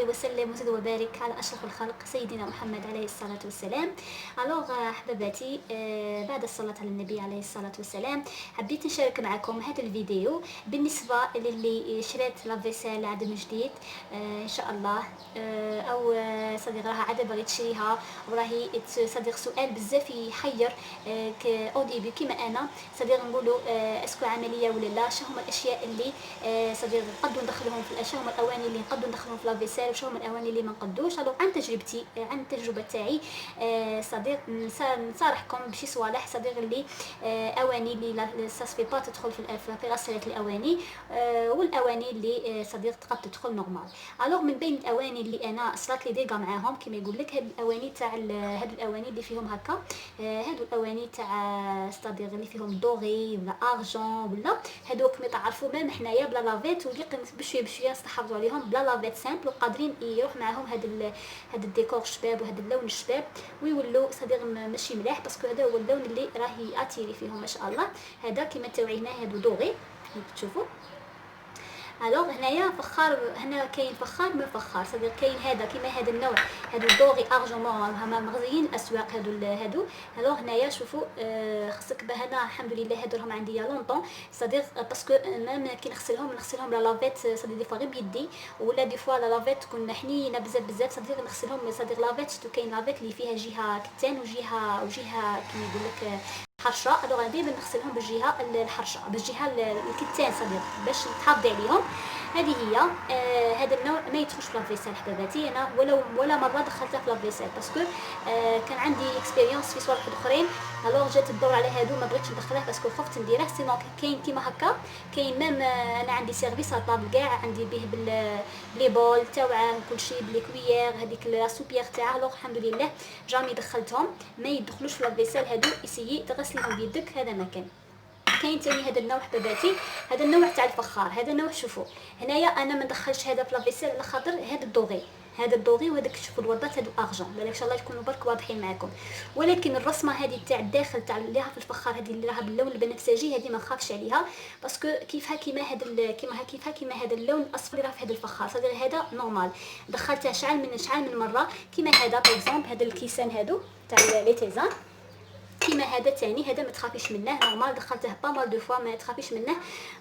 صلي وسلم وزد وبارك على اشرف الخلق سيدنا محمد عليه الصلاه والسلام. الوغ حباباتي، بعد الصلاه على النبي عليه الصلاه والسلام حبيت نشارك معكم هذا الفيديو بالنسبه للي شرات لافيسيل عاد من جديد، ان شاء الله، او صديق راها عاد باغي تشريها وراهي صديق سؤال بزاف يحير، او ديبي كيما انا صديق نقولوا اسكو عمليه ولا لا، شنو هما الاشياء اللي صديق نقدروا ندخلوهم في الاشياء، هما الاواني اللي نقدروا ندخلوهم في لافيسيل وشنو هما الاواني اللي ما نقدوش. الوغ عن تجربتي، عن التجربه تاعي، صديق نصارحكم بشي صوالح صديق اللي اواني اللي ساسفي با تدخل في غسالة الاواني، والاواني اللي صديق تقد تدخل نورمال. الوغ من بين الاواني اللي انا صرات لي ديغا معاهم كيما يقول لك، هاد الاواني تاع هاد الاواني اللي فيهم هكا، هادو الاواني تاع صديق اللي فيهم دوغي ولا ارجون، ولا هادوك كما تعرفوا ميم حنايا بلا لافيت ولي بشويه بشويه نستحفظوا عليهم بلا لافيت سامبل، وقادرين يروح معاهم هاد الديكور شباب وهاد اللون الشباب ويولوا صديق ماشي مليح، باسكو هذا هو اللون اللي راهي اتيري فيهم ما شاء الله. هذا كما توعينا هادو دوغي تشوفوا. الوغ هنايا فخار، هنا كاين فخار من فخار صديق، كاين هذا كيما هذا النوع، هادو دوغي ارجون هما مغزيين الاسواق هادو. الوغ هنايا شوفوا، خصك هنا الحمد لله هادو راهم عندي يا لونطون صديق، باسكو ميم كي نغسلهم لا لافيت صديق دي فوا غير بيدي، ولا دي فوا لا لافيت تكون حنينه بزاف صديق نغسلهم صديق لافيت، كاين لافيت اللي فيها جهه كتان وجهه كيما يقول لك حرشه. الوغ ديما نغسلهم بالجهه الحرشه، بالجهه الكتان صديق باش تحافظي عليهم. هذه هي، هذا النوع ما يدخلش في لافيسيل حباباتي، انا ولا مره دخلتها في لافيسيل، باسكو كان عندي اكسبيريونس في صوالح اخرين. الوغ جات الدور على هادو ما بغيتش ندخلها باسكو خفت نديره، سينو كاين كيما هكا، كاين ميم انا عندي سيرفيس طابل كاع عندي به بلي بول تاوعه كلشي بلي كويير هذيك لا سوبيير تاعه. الوغ الحمد لله جامي دخلتهم، ما يدخلوش في لافيسيل هادو، اسيي تغسليهم بيدك، هذا ما كان. كاين تاني هذا النوع حباباتي، هذا النوع تاع الفخار، هذا النوع شوفوا هنايا انا ما ندخلش هذا في لافيسيل على خاطر هذا الدوغي وهذاك شوفوا الوردات هادو ارجون، بالك ان شاء الله يكونوا برك واضحين معكم. ولكن الرسمه هذه تاع الداخل تاع اللي راها في الفخار، هذه اللي راها باللون البنفسجي، هذه ما نخافش عليها، باسكو كيفها كيما هذا اللون الاصفر اللي راه في هذا الفخار صديق، هذا نورمال دخلته شحال من مره. كيما هذا باغ هذا الكيسان هادو تاع لي تيزان، كيما هذا تاني، هذا ما تخافيش منه نورمال، دخلته با مال دو فوا ما تخافيش منه،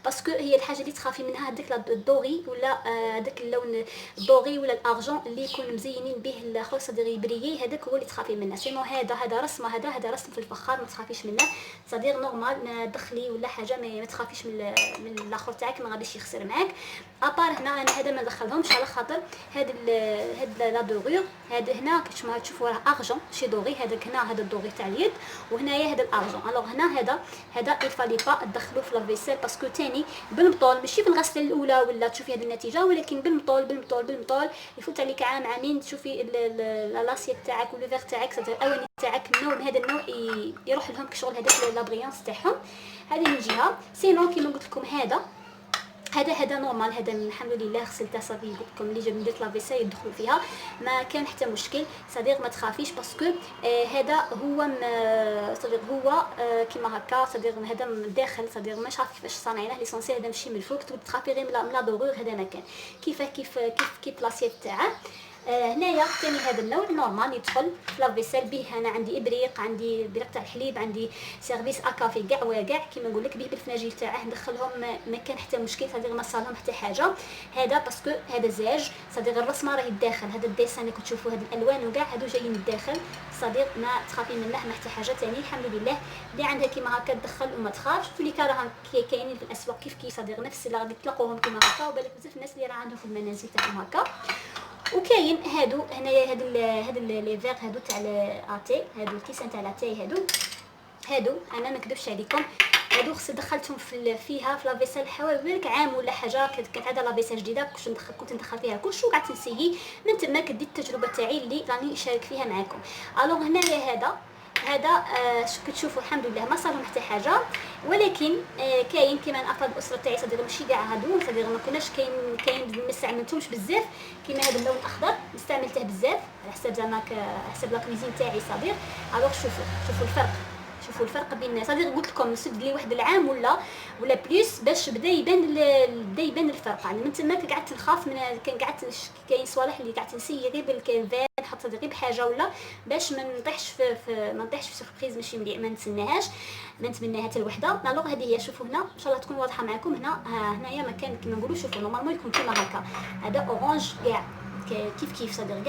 باسكو هي الحاجه اللي تخافي منها هذاك الدوغي ولا هذاك اللون الدوغي ولا الارجون اللي يكون مزينين به الاخر صديق يبريي، هذاك هو اللي تخافي منه. سينو هذا رسمه، هذا رسم في الفخار ما تخافيش منه صديق، نورمال ما دخلي ولا حاجه ما تخافيش من الاخر تاعك، ما غاديش يخسر معاك. ابار هنا انا هذا ما ندخلهمش على خاطر هاد لا دوغور، هذا هنا كيما تشوفوا راه ارجون شي دوغي، هذاك هنا هذا الدوغي تاع اليد، وهنايا هذا الارجون. الوغ هنا هذا الفالي با تدخلوه في لافيسيل، باسكو تاني بالمطول ماشي في الغسله الاولى ولا تشوفي هذه النتيجه، ولكن بالمطول يفوت عليك عام عامين تشوفي لاسيت تاعك ولو فيغ تاعك صدر الاواني تاعك النوع هذا النوع يروح لهم كشغل هذاك لا بريونس تاعهم. هذه من جهه. سينو كيما قلت لكم هذا نورمال، هذا الحمد لله غسلته صافي، قلت لكم اللي جاب ندير لافيسيل يدخلوا فيها ما كان حتى مشكل صديق، ما تخافيش باسكو هذا هو صديق هو كيما هكا صديق، هذا من داخل صديق ما عارف كيفاش صانعينه ليسونسيال، هذا ماشي من الفوق تخافي غير من لا دوغور، هذا ما كان كيف لاسيت تاعه. هنايا ثاني هذا النوع نورمال يدخل في لافيسيل به، انا عندي ابريق، عندي بريق تاع الحليب، عندي سيرفيس اكافي كاع وكاع كيما نقول لك به بالفناجيل تاعه ندخلهم، ما كان حتى مشكل صديق، ما صار لهم حتى حاجه. هذا باسكو هذا زاج صديق، الرسمه راهي الداخل، هذا الديسان اللي كتشوفوا هذه الالوان وكاع هادو جايين الداخل صديق، ما تخافي منه ما حتى حاجه. ثاني الحمد لله اللي عندها كيما هكا تدخل وما تخافش، في اللي راهم كاينين في الاسواق كيف صديق نفس اللي غادي تلاقوهم كيما هكا، وبالك بزاف الناس اللي راه عندهم في المنازل تاعهم هكا. وكاين هادو هنايا هاد لي فيغ هادو تاع لاتاي، هادو الكيسان تاع لاتاي هادو انا ما نكذبش عليكم، هادو خص دخلتهم فيها في لافيسيل حوالي عام ولا حاجه، كانت عاده لافيسيل جديده كنت ندخل فيها كلشي وقعدت نسيي من تما كديت التجربه تاعي اللي راني نشارك فيها معكم. الوغ هنايا هذا شو كتشوفوا الحمد لله ما صار لهم حتى حاجه، ولكن كاين كيما افراد الاسره تاعي صديق ماشي كاع هادو صديق ما كناش كاين ما استعملتهمش بزاف، كيما هذا اللون الاخضر استعملته بزاف على حسب زعما حسب لا كويزين تاعي صديق. الوغ شوفوا الفرق، تشوفوا الفرق بين صديق قلت لكم نسد لي واحد العام ولا بليس باش بدا يبان الفرق. يعني من تما قعدت نخاف من كان قعدت كاين صوالح اللي قعدت نسيي غير بالكيفان نحط صديقي بحاجه ولا باش ما نطيحش ما نطيحش في سوربريز ماشي مليح ما نتسناهاش ما نتمناها حتى الوحده. الوغ هذه هي. شوفوا هنا ان شاء الله تكون واضحه معكم. هنايا مكان كيما نقولوا شوفوا نورمالمون يكون كيما هكا. هذا اورانج كاع كيف صديق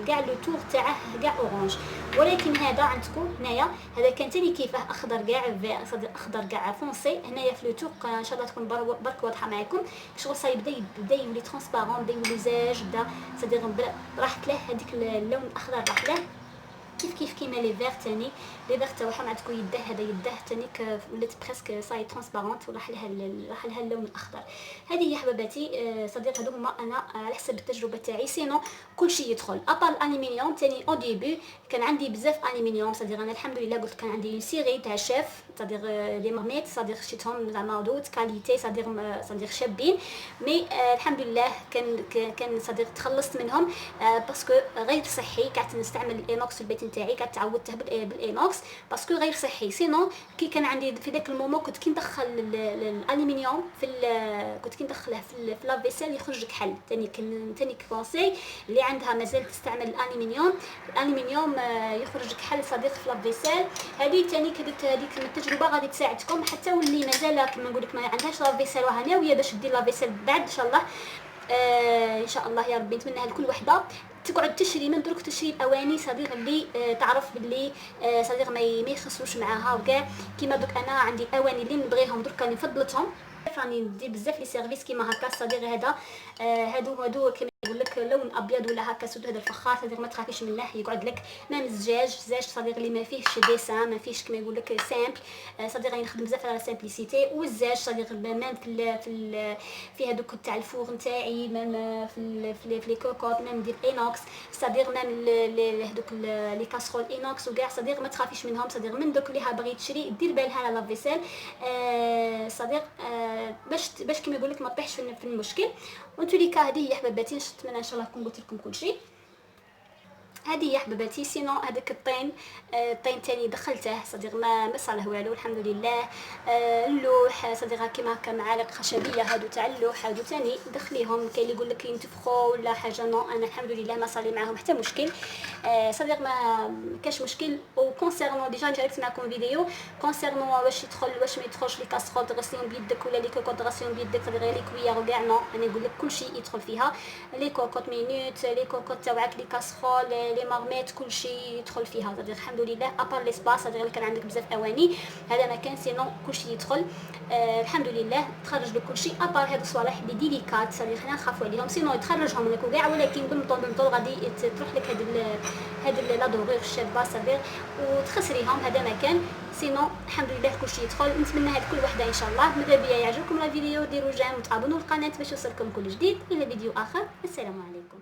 كاع لو تور تاعه كاع اورانج، ولكن هذا عندكم هنايا هذا كان ثاني كيفاه اخضر كاع صديق اخضر كاع فونسي. هنايا في لو تور ان شاء الله تكون برك واضحه معكم. شغل صاي بدا يولي ترونسبارون، بدا يولي زاج، بدا صديق راحت له هذيك اللون الاخضر راح له كيف كيما لي فيغ ثاني. لي فيغ تاعهم عندكم يده هذا يده ثاني ولات بريسك صاي ترونسبارونت وراح لها اللون الاخضر. هذه هي حباباتي صديق. هذو هما انا على حسب التجربه تاعي. سينو كلشي يدخل ابار الالومنيوم ثاني. او ديبي كان عندي بزاف الومنيوم صديق. انا الحمد لله قلت كان عندي سيري تاع شيف صديق لي مرميت صديق شيتهم زعما دوت كاليتي صديق شابين. مي الحمد لله كان صديق تخلصت منهم باسكو غير صحي. قعدت نستعمل الانوكس في البيت نتاعي، قعدت تعودته بالانوكس باسكو غير صحي. سينو كي كان عندي في ذاك المومون كنت كي ندخل الالومنيوم كنت كي ندخله في لافيسيل يخرج كحل. ثاني كونساي اللي عندها مازال تستعمل الالومنيوم يخرج كحل صديق في لافيسيل. هذه ثاني كدت هذيك التجربه غادي تساعدكم حتى واللي مازال كما نقول لك ما عندهاش لافيسيل وهناويه باش دير لافيسيل بعد ان شاء الله. ان شاء الله يا ربي نتمنىها لكل وحده تقعد تشري من درك تشري الاواني صديق اللي تعرف باللي صديق ما يخسروش معاها وكاع. كيما دوك انا عندي اواني اللي نبغيهم درك راني فضلتهم راني ندير بزاف لي سيرفيس كيما هكا صديق. هذا هادو كيما يقول لك لون ابيض ولا هكا سود. هذا الفخار صديق ما تخافيش منه يقعد لك مام زجاج صديق اللي ما فيهش ديسان ما فيهش كما يقول لك سامبل صديق. راني نخدم بزاف على سامبليسيتي والزاج صديق مام في هذوك تاع الفور نتاعي مام في لي كوكوط مام ندير اينوكس صديق مام هذوك لي كاسرول اينوكس وكاع صديق ما تخافيش منهم صديق. من دوك اللي باغي تشري دير بالها على لافيسيل صديق باش كيما يقول لك ما تطيحش في المشكل. وانتو ليكا هذه هي حباباتي نتمنى ان شاء الله نكون قلت لكم كل شيء. هذه هي حباباتي. سينو هذاك الطين ثاني دخلته صديق ما صالح والو الحمد لله. اللوح صديق كيما هكا معالق خشبيه هادو تاع اللوح هادو ثاني دخليهم. كاين اللي يقول لك ينتفخوا ولا حاجه نو انا الحمد لله ما صالي معاهم حتى مشكل صديق ما كاش مشكل. وكونسيرنو ديجا جايبت معكم فيديو كونسيرنو واش يدخل واش ما يدخلش لي كاسرول تغسليهم بيدك ولا لي كوكوط تغسليهم بيدك صديق لي كويار وكاع نو انا نقول لك كلشي يدخل فيها. لي كوكوط مينوت لي كوكوط تاعك لي كاسرول لي مارميت كلشي يدخل فيها صديق الحمد لله. ابار لي سباس صديق كان عندك بزاف اواني هذا ما كان سينو كلشي يدخل الحمد لله تخرج لك كلشي. ابار هاد الصوالح لي ديليكات صديق حنا نخافوا عليهم سينو يتخرجهم لك وكاع ولكن بالمطول غادي تروح لك هاد لا دورير الشابه صديق وتخسريهم. هذا ما كان سينو الحمد لله كلشي يدخل. نتمنى هاد كل وحده ان شاء الله. ماذا بيا يعجبكم الفيديو ديروا جيم وتابونوا القناه باش يوصلكم كل جديد. الى فيديو اخر السلام عليكم.